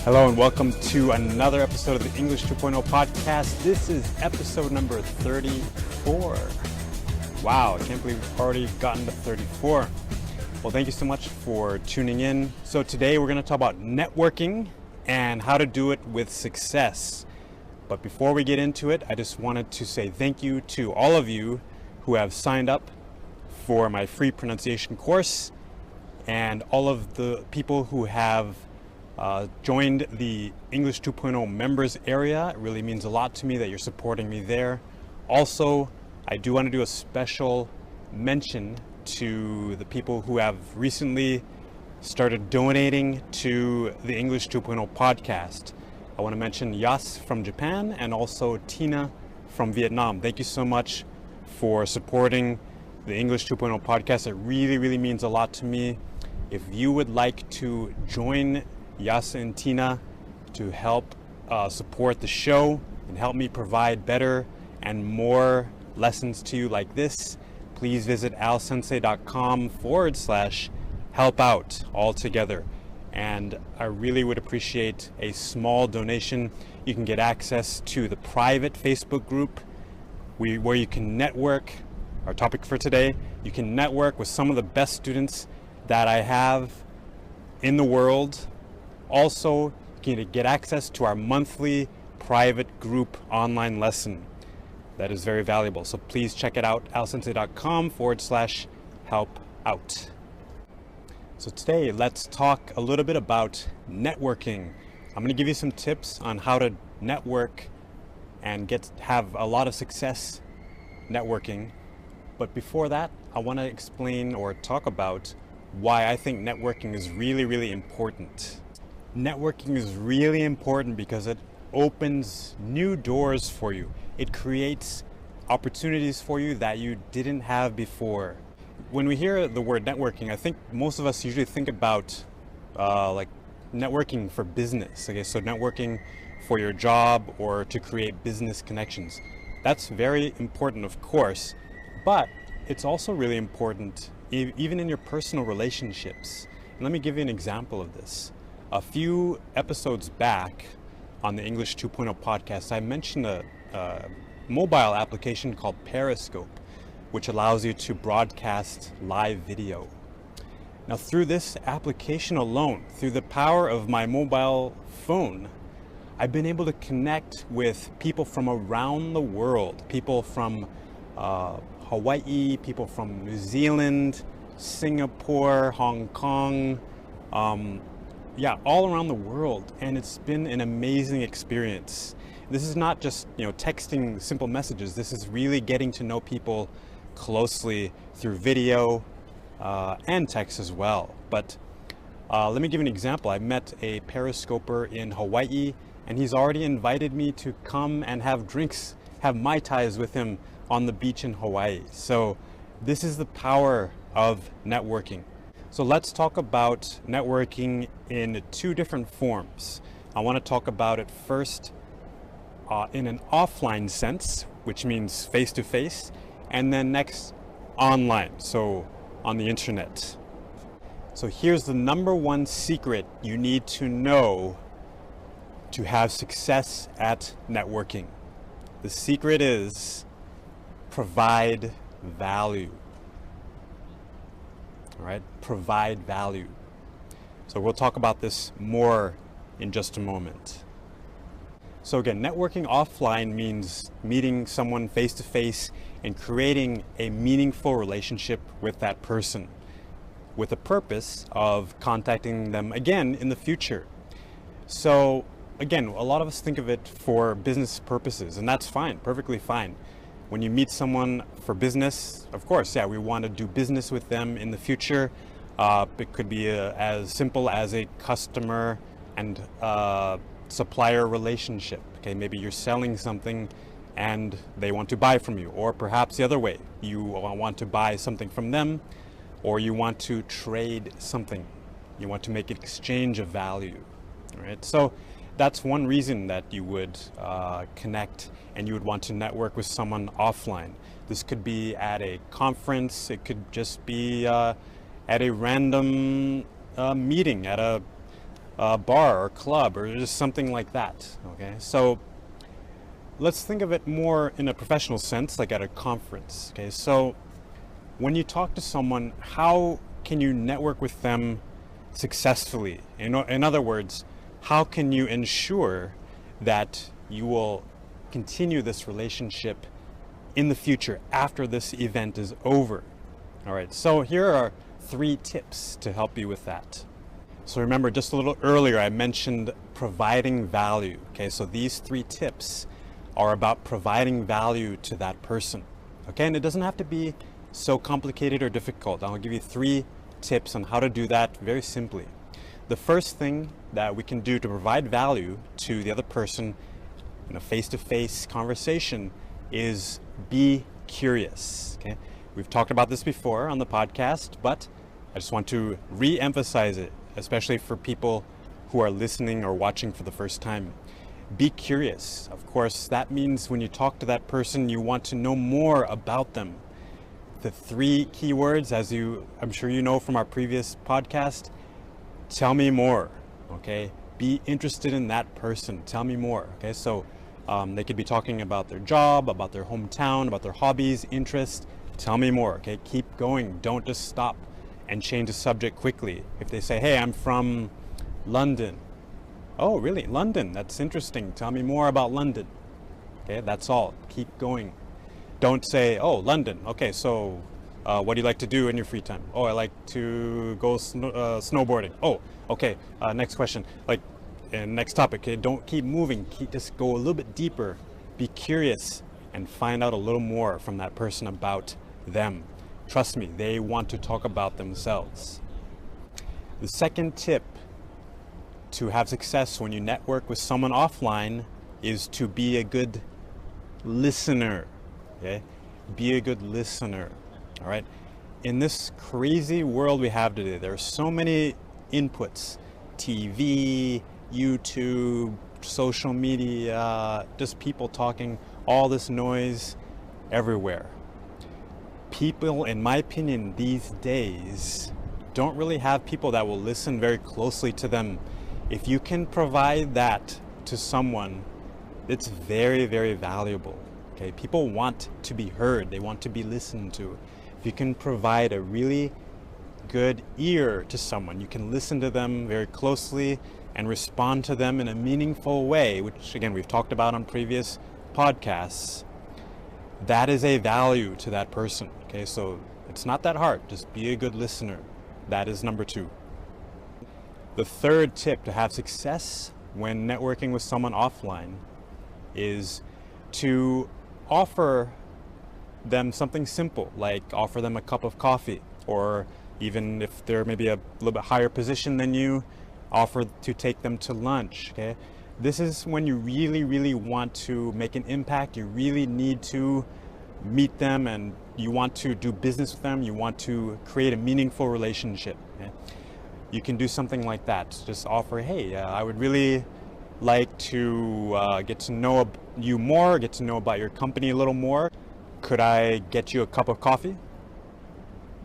Hello and welcome to another episode of the English 2.0 podcast. This is episode number 34. Wow, I can't believe we've already gotten to 34. Well, thank you so much for tuning in. So today we're going to talk about networking and how to do it with success. But before we get into it, I just wanted to say thank you to all of you who have signed up for my free pronunciation course and all of the people who have joined the English 2.0 members area. It really means a lot to me that you're supporting me there. Also, I do want to do a special mention to the people who have recently started donating to the English 2.0 podcast. I want to mention Yas from Japan and also Tina from Vietnam. Thank you so much for supporting the English 2.0 podcast. It really means a lot to me. If you would like to join Yas and Tina to help support the show and help me provide better and more lessons to you like this, please visit alsensei.com/help out altogether. And I really would appreciate a small donation. You can get access to the private Facebook group where you can network. Our topic for today, you can network with some of the best students that I have in the world. Also, you can get access to our monthly private group online lesson. That is very valuable. So please check it out, alsensei.com/help out. So today, let's talk a little bit about networking. I'm going to give you some tips on how to network and have a lot of success networking. But before that, I want to explain or talk about why I think networking is really important. Networking is really important because it opens new doors for you. It creates opportunities for you that you didn't have before. When we hear the word networking, I think most of us usually think about like networking for business. Okay, so networking for your job or to create business connections. That's very important, of course, but it's also really important even in your personal relationships. And let me give you an example of this. A few episodes back on the English 2.0 podcast, I mentioned a mobile application called Periscope, which allows you to broadcast live video. Now, through this application alone, through the power of my mobile phone, I've been able to connect with people from around the world, people from Hawaii, people from New Zealand, Singapore, Hong Kong, all around the world, and it's been an amazing experience. This is not just texting simple messages. This is really getting to know people closely through video and text as well. But let me give you an example. I met a Periscoper in Hawaii, and he's already invited me to come and have drinks, have Mai Tais with him on the beach in Hawaii. So this is the power of networking. So let's talk about networking in two different forms. I want to talk about it first in an offline sense, which means face-to-face, and then next online, so on the internet. So here's the number one secret you need to know to have success at networking. The secret is provide value. All right, provide value. So we'll talk about this more in just a moment. So again, networking offline means meeting someone face to face and creating a meaningful relationship with that person with the purpose of contacting them again in the future. So again, a lot of us think of it for business purposes, and that's fine, perfectly fine. When you meet someone for business, of course, we want to do business with them in the future. It could be as simple as a customer and supplier relationship. Okay, maybe you're selling something and they want to buy from you, or perhaps the other way, you want to buy something from them, or you want to trade something. You want to make an exchange of value. All right, so that's one reason that you would connect and you would want to network with someone offline. This could be at a conference, it could just be at a random meeting, at a a bar or club or just something like that. Okay, so let's think of it more in a professional sense, like at a conference. Okay, so when you talk to someone, how can you network with them successfully? In other words, how can you ensure that you will continue this relationship in the future after this event is over? All right, so here are 3 tips to help you with that. So remember, just a little earlier, I mentioned providing value. Okay, so these 3 tips are about providing value to that person. Okay, and it doesn't have to be so complicated or difficult. I'll give you 3 tips on how to do that very simply. The first thing that we can do to provide value to the other person in a face-to-face conversation is be curious. Okay, we've talked about this before on the podcast, but I just want to re-emphasize it, especially for people who are listening or watching for the first time. Be curious. Of course, that means when you talk to that person, you want to know more about them. The 3 keywords, I'm sure you know from our previous podcast, tell me more. Okay, be interested in that person. Tell me more. Okay, so they could be talking about their job, about their hometown, about their hobbies, interests. Tell me more. Okay, keep going. Don't just stop and change the subject quickly. If they say, hey, I'm from London. Oh, really? London? That's interesting. Tell me more about London. Okay, that's all. Keep going. Don't say, oh, London. Okay, so what do you like to do in your free time? Oh, I like to go snowboarding. Oh, okay. Next question. And next topic. Okay, don't keep moving. Just go a little bit deeper. Be curious and find out a little more from that person about them. Trust me, they want to talk about themselves. The second tip to have success when you network with someone offline is to be a good listener. Okay? Be a good listener. All right? In this crazy world we have today, there are so many inputs. TV, YouTube, social media, just people talking, all this noise everywhere. People, in my opinion, these days don't really have people that will listen very closely to them. If you can provide that to someone, it's very, very valuable. Okay, people want to be heard. They want to be listened to. If you can provide a really good ear to someone, you can listen to them very closely and respond to them in a meaningful way, which again, we've talked about on previous podcasts. That is a value to that person. Okay, so it's not that hard. Just be a good listener. That is number 2. The third tip to have success when networking with someone offline is to offer them something simple, like offer them a cup of coffee, or even if they're maybe a little bit higher position than you, offer to take them to lunch. Okay, this is when you really, really want to make an impact. You really need to meet them and you want to do business with them. You want to create a meaningful relationship. Okay? You can do something like that. Just offer, hey, I would really like to get to know you more, get to know about your company a little more. Could I get you a cup of coffee?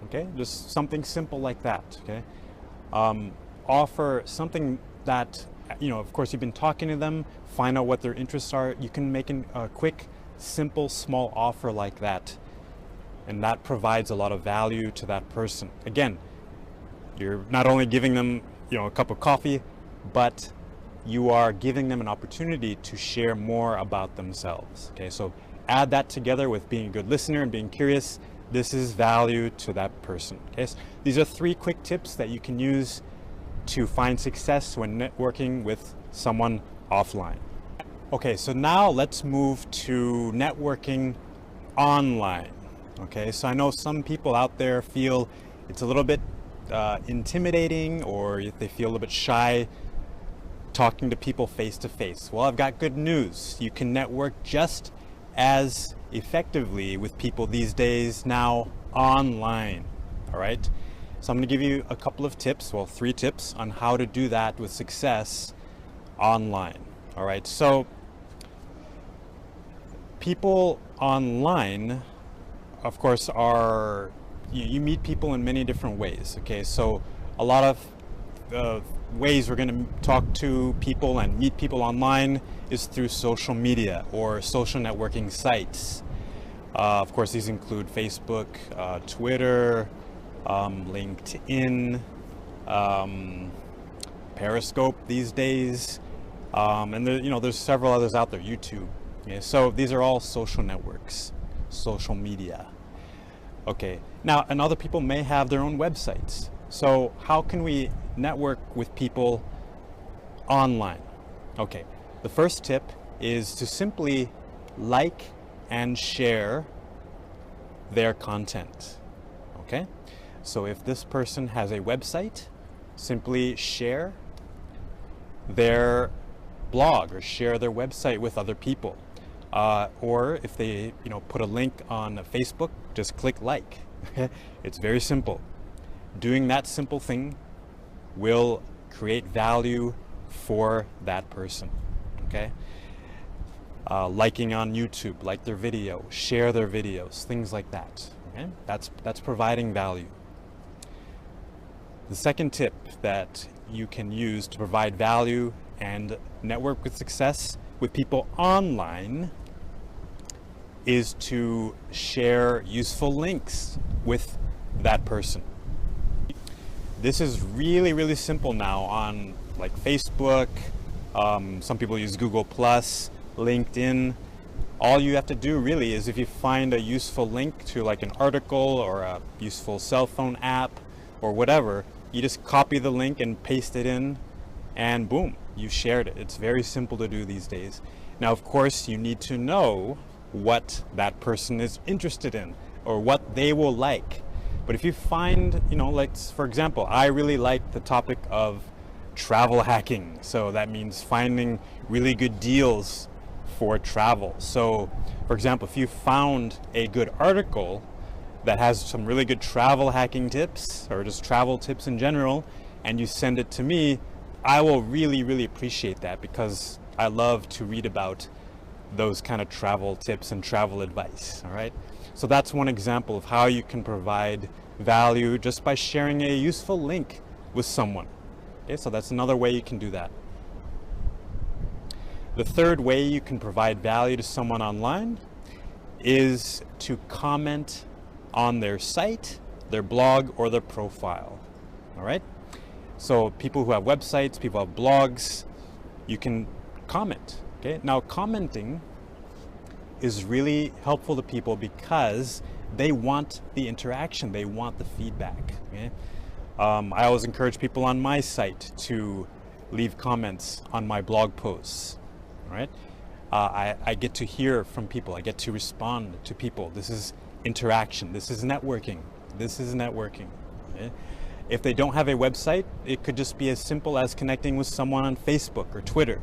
Okay, just something simple like that. Okay, offer something that, of course, you've been talking to them, find out what their interests are. You can make a quick, simple, small offer like that, and that provides a lot of value to that person. Again, you're not only giving them, a cup of coffee, but you are giving them an opportunity to share more about themselves. Okay, so add that together with being a good listener and being curious. This is value to that person. Okay, so these are 3 quick tips that you can use to find success when networking with someone offline. Okay, so now let's move to networking online. Okay, so I know some people out there feel it's a little bit intimidating, or they feel a little bit shy talking to people face to face. Well, I've got good news. You can network just as effectively with people these days now online. All right, so I'm going to give you a couple of tips, 3 tips on how to do that with success online. All right, so people online, of course, are you meet people in many different ways. Okay, so a lot of ways we're going to talk to people and meet people online is through social media or social networking sites. Of course, these include Facebook, Twitter, LinkedIn, Periscope these days, and there, there's several others out there, YouTube. Okay, so these are all social networks, social media. Okay, now, and other people may have their own websites. So how can we network with people online? Okay, the first tip is to simply like and share their content. Okay, so if this person has a website, simply share their blog or share their website with other people. Or if they put a link on Facebook, just click like. It's very simple. Doing that simple thing will create value for that person. Okay, liking on YouTube, like their video, share their videos, things like that. Okay, that's providing value. The second tip that you can use to provide value and network with success with people online is to share useful links with that person. This is really, really simple now on like Facebook. Some people use Google+, LinkedIn. All you have to do really is if you find a useful link to like an article or a useful cell phone app or whatever, you just copy the link and paste it in and boom, you shared it. It's very simple to do these days. Now, of course, you need to know what that person is interested in or what they will like. But if you find, like for example, I really like the topic of travel hacking. So that means finding really good deals for travel. So for example, if you found a good article that has some really good travel hacking tips or just travel tips in general, and you send it to me, I will really, really appreciate that because I love to read about those kind of travel tips and travel advice. All right, so that's one example of how you can provide value just by sharing a useful link with someone. Okay, so that's another way you can do that. The third way you can provide value to someone online is to comment on their site, their blog, or their profile. All right, so people who have websites, people who have blogs, you can comment. Okay, now commenting is really helpful to people because they want the interaction, they want the feedback. Okay? I always encourage people on my site to leave comments on my blog posts. All right, I get to hear from people, I get to respond to people. This is interaction, this is networking, Okay? If they don't have a website, it could just be as simple as connecting with someone on Facebook or Twitter.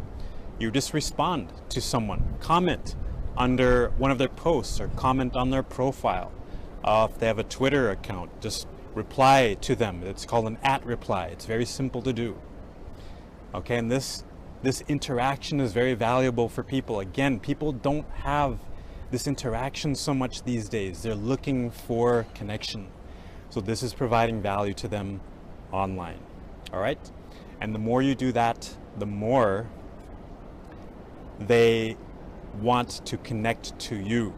You just respond to someone, comment under one of their posts or comment on their profile. If they have a Twitter account, just reply to them. It's called an @reply. It's very simple to do. Okay, and this interaction is very valuable for people. Again, people don't have this interaction so much these days. They're looking for connection. So this is providing value to them online. All right, and the more you do that, the more they want to connect to you.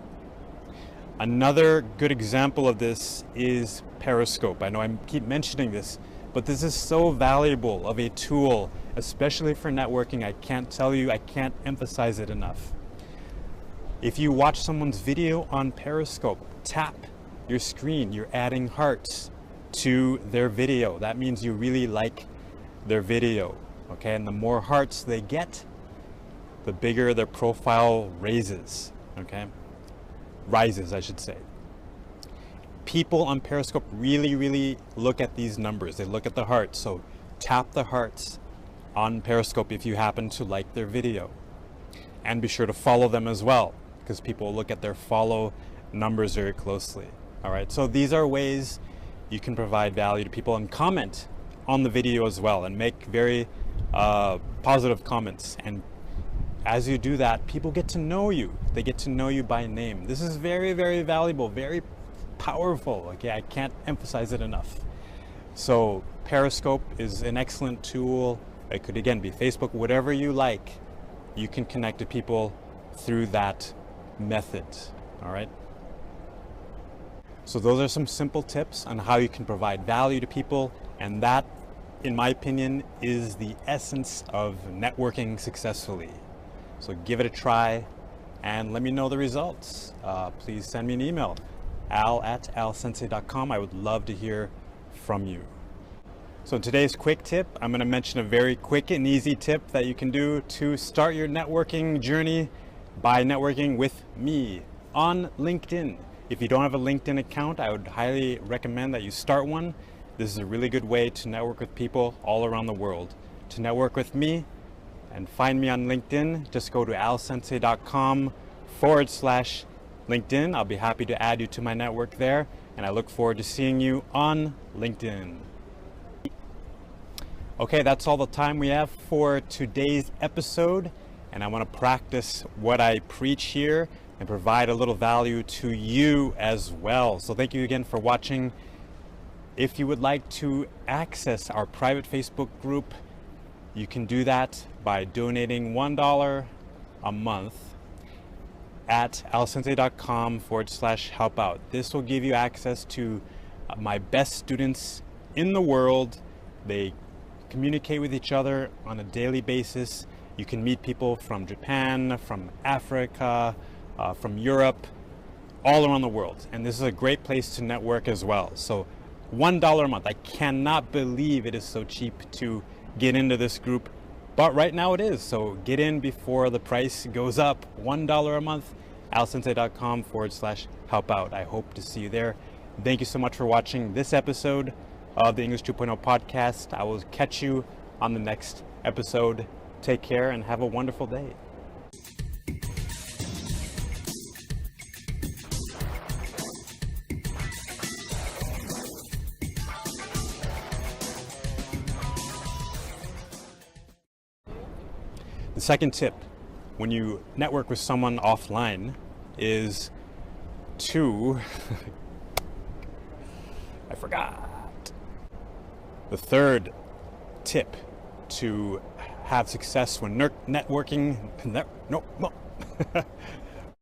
Another good example of this is Periscope. I know I keep mentioning this, but this is so valuable of a tool, especially for networking. I can't emphasize it enough. If you watch someone's video on Periscope, tap your screen, you're adding hearts to their video. That means you really like their video. Okay, and the more hearts they get, the bigger their profile rises, I should say. People on Periscope really, really look at these numbers. They look at the hearts. So tap the hearts on Periscope if you happen to like their video. And be sure to follow them as well, because people look at their follow numbers very closely. All right, so these are ways you can provide value to people, and comment on the video as well and make very positive comments. And as you do that, people get to know you. They get to know you by name. This is very, very valuable, very powerful. Okay, I can't emphasize it enough. So Periscope is an excellent tool. It could again be Facebook, whatever you like. You can connect to people through that method. All right. So those are some simple tips on how you can provide value to people, and that, in my opinion, is the essence of networking successfully. So give it a try and let me know the results. Please send me an email, al@alsensei.com. I would love to hear from you. So in today's quick tip, I'm going to mention a very quick and easy tip that you can do to start your networking journey by networking with me on LinkedIn. If you don't have a LinkedIn account, I would highly recommend that you start one. This is a really good way to network with people all around the world. To network with me and find me on LinkedIn, just go to alsensei.com/LinkedIn. I'll be happy to add you to my network there, and I look forward to seeing you on LinkedIn. Okay, that's all the time we have for today's episode, and I want to practice what I preach here and provide a little value to you as well. So thank you again for watching. If you would like to access our private Facebook group, you can do that by donating $1 a month at alsensei.com/help out. This will give you access to my best students in the world. They communicate with each other on a daily basis. You can meet people from Japan, from Africa, from Europe, all around the world. And this is a great place to network as well. So $1 a month. I cannot believe it is so cheap to get into this group, but right now it is. So get in before the price goes up. $1 a month, alsensei.com/help out. I hope to see you there. Thank you so much for watching this episode of the English 2.0 podcast. I will catch you on the next episode. Take care and have a wonderful day. The second tip when you network with someone offline is to I forgot. The third tip to have success when networking